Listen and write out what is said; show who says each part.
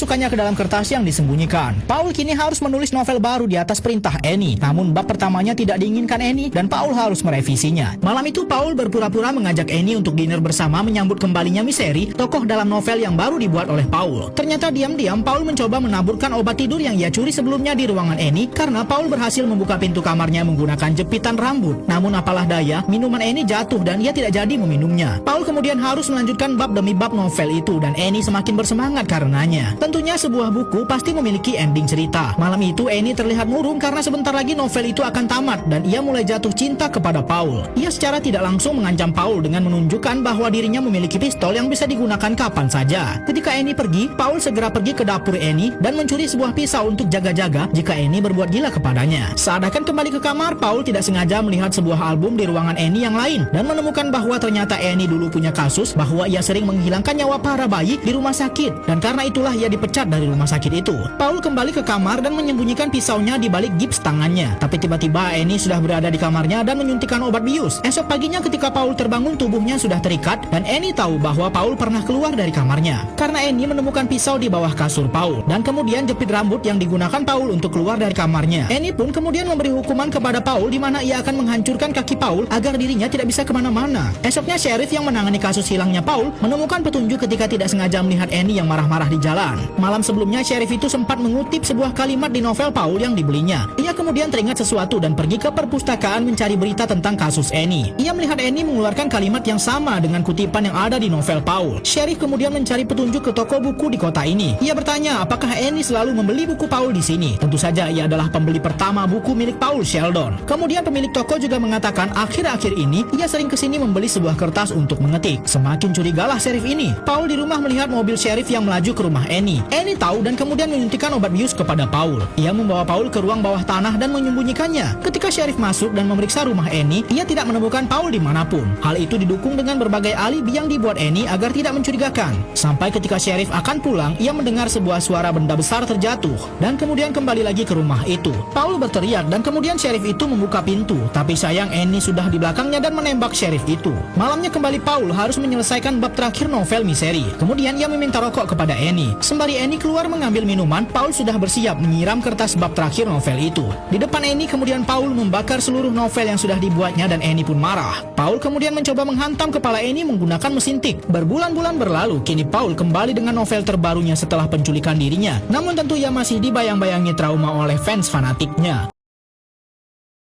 Speaker 1: memasukkannya ke dalam kertas yang disembunyikan. Paul kini harus menulis novel baru di atas perintah Annie. Namun bab pertamanya tidak diinginkan Annie dan Paul harus merevisinya. Malam itu Paul berpura-pura mengajak Annie untuk dinner bersama menyambut kembalinya Misteri, tokoh dalam novel yang baru dibuat oleh Paul. Ternyata diam-diam Paul mencoba menaburkan obat tidur yang ia curi sebelumnya di ruangan Annie karena Paul berhasil membuka pintu kamarnya menggunakan jepitan rambut. Namun apalah daya, minuman Annie jatuh dan ia tidak jadi meminumnya. Paul kemudian harus melanjutkan bab demi bab novel itu dan Annie semakin bersemangat karenanya. Tentunya sebuah buku pasti memiliki ending cerita. Malam itu Annie terlihat murung karena sebentar lagi novel itu akan tamat dan ia mulai jatuh cinta kepada Paul. Ia secara tidak langsung mengancam Paul dengan menunjukkan bahwa dirinya memiliki pistol yang bisa digunakan kapan saja. Ketika Annie pergi, Paul segera pergi ke dapur Annie dan mencuri sebuah pisau untuk jaga-jaga jika Annie berbuat gila kepadanya. Saat akan kembali ke kamar, Paul tidak sengaja melihat sebuah album di ruangan Annie yang lain dan menemukan bahwa ternyata Annie dulu punya kasus bahwa ia sering menghilangkan nyawa para bayi di rumah sakit dan karena itulah ia dipecat dari rumah sakit itu. Paul kembali ke kamar dan menyembunyikan pisaunya di balik gips tangannya. Tapi tiba-tiba Annie sudah berada di kamarnya dan menyuntikkan obat bius. Esok paginya ketika Paul terbangun, tubuhnya sudah terikat dan Annie tahu bahwa Paul pernah keluar dari kamarnya. Karena Annie menemukan pisau di bawah kasur Paul dan kemudian jepit rambut yang digunakan Paul untuk keluar dari kamarnya. Annie pun kemudian memberi hukuman kepada Paul di mana ia akan menghancurkan kaki Paul agar dirinya tidak bisa kemana-mana. Esoknya sheriff yang menangani kasus hilangnya Paul menemukan petunjuk ketika tidak sengaja melihat Annie yang marah-marah di jalan. Malam sebelumnya sheriff itu sempat mengutip sebuah kalimat di novel Paul yang dibelinya. Ia kemudian teringat sesuatu dan pergi ke perpustakaan mencari berita tentang kasus Annie. Ia melihat Annie mengeluarkan kalimat yang sama dengan kutipan yang ada di novel Paul. Sheriff kemudian mencari petunjuk ke toko buku di kota ini. Ia bertanya apakah Annie selalu membeli buku Paul di sini. Tentu saja ia adalah pembeli pertama buku milik Paul, Sheldon. Kemudian pemilik toko juga mengatakan akhir-akhir ini ia sering kesini membeli sebuah kertas untuk mengetik. Semakin curigalah sheriff ini. Paul di rumah melihat mobil sheriff yang melaju ke rumah Annie. Annie tahu dan kemudian menyuntikkan obat bius kepada Paul. Ia membawa Paul ke ruang bawah tanah dan menyembunyikannya. Ketika sheriff masuk dan memeriksa rumah Annie, ia tidak menemukan Paul dimanapun. Hal itu didukung dengan berbagai alibi yang dibuat Annie agar tidak mencurigakan. Sampai ketika sheriff akan pulang, ia mendengar sebuah suara benda besar terjatuh dan kemudian kembali lagi ke rumah itu. Paul berteriak dan kemudian sheriff itu membuka pintu, tapi sayang Annie sudah di belakangnya dan menembak sheriff itu. Malamnya kembali Paul harus menyelesaikan bab terakhir novel Misteri. Kemudian ia meminta rokok kepada Annie. Sembari Annie keluar mengambil minuman, Paul sudah bersiap menyiram kertas bab terakhir novel itu. Di depan Annie kemudian Paul membakar seluruh novel yang sudah dibuatnya dan Annie pun marah. Paul kemudian mencoba menghantam kepala Annie menggunakan mesin tik. Berbulan-bulan berlalu, kini Paul kembali dengan novel terbarunya setelah penculikan dirinya. Namun tentu ia masih dibayang-bayangi trauma oleh fans fanatiknya.